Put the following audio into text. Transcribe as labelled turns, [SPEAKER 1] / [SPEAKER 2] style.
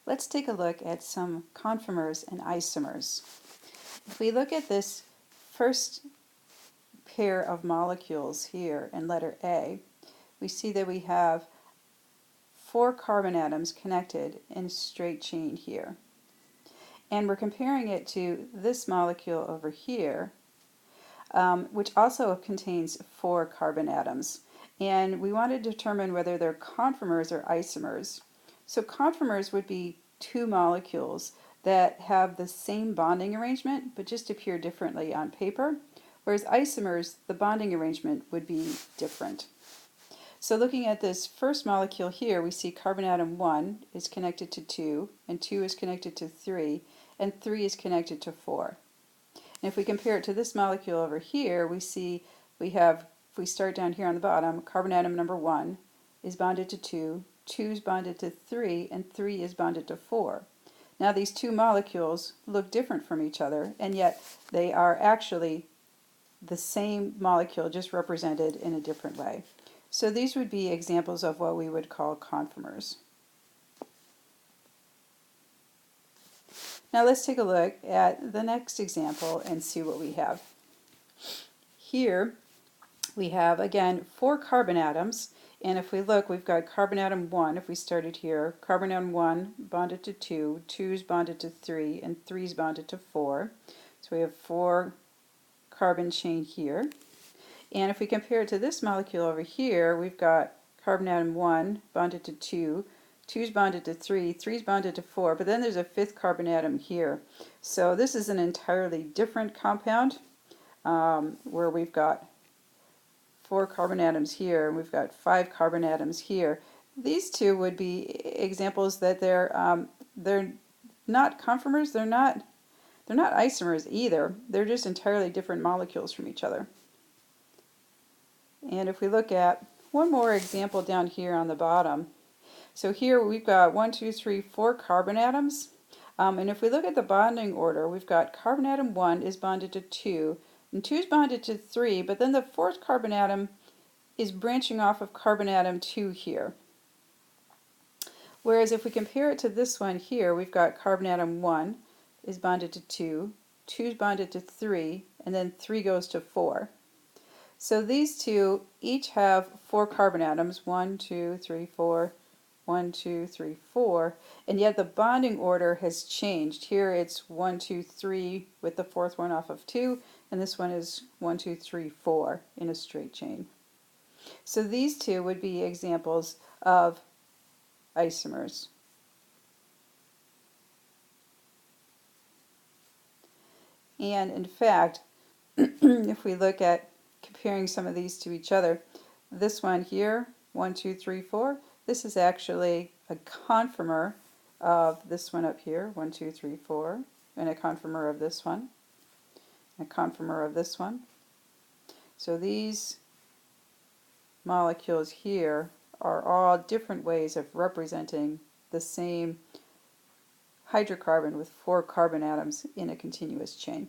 [SPEAKER 1] let's take a look at some conformers and isomers. If we look at this first pair of molecules here in letter A, we see that we have 4 carbon atoms connected in a straight chain here. And we're comparing it to this molecule over here, which also contains 4 carbon atoms. And we want to determine whether they're conformers or isomers. So conformers would be 2 molecules that have the same bonding arrangement but just appear differently on paper, whereas isomers, the bonding arrangement would be different. So looking at this first molecule here, we see carbon atom 1 is connected to 2, and 2 is connected to 3, and 3 is connected to 4. And if we compare it to this molecule over here, we see if we start down here on the bottom, carbon atom number 1 is bonded to 2, 2 is bonded to 3, and 3 is bonded to 4. Now these two molecules look different from each other, and yet they are actually the same molecule, just represented in a different way. So these would be examples of what we would call conformers. Now let's take a look at the next example and see what we have. Here we have, again, 4 carbon atoms, and if we look, we've got carbon atom 1, if we started here, carbon atom 1 bonded to 2, 2 is bonded to 3, and 3 is bonded to 4. So we have 4 carbon chain here. And if we compare it to this molecule over here, we've got carbon atom 1 bonded to 2, 2 is bonded to 3, 3 is bonded to 4, but then there's a 5th carbon atom here. So this is an entirely different compound where we've got 4 carbon atoms here, and we've got 5 carbon atoms here. These two would be examples that they're not conformers, they're not isomers either. They're just entirely different molecules from each other. And if we look at one more example down here on the bottom, so here we've got 1, 2, 3, 4 carbon atoms, and if we look at the bonding order, we've got carbon atom 1 is bonded to 2, and 2 is bonded to 3, but then the 4th carbon atom is branching off of carbon atom 2 here. Whereas if we compare it to this one here, we've got carbon atom 1 is bonded to 2, 2 is bonded to 3, and then 3 goes to 4. So these two each have 4 carbon atoms, 1, 2, 3, 4, 1, 2, 3, 4, and yet the bonding order has changed. Here it's 1, 2, 3 with the 4th one off of 2, and this one is 1, 2, 3, 4 in a straight chain. So these two would be examples of isomers. And in fact, if we look at comparing some of these to each other, this one here, 1, 2, 3, 4, this is actually a conformer of this one up here, 1, 2, 3, 4, and a conformer of this one, a conformer of this one. So these molecules here are all different ways of representing the same hydrocarbon with 4 carbon atoms in a continuous chain.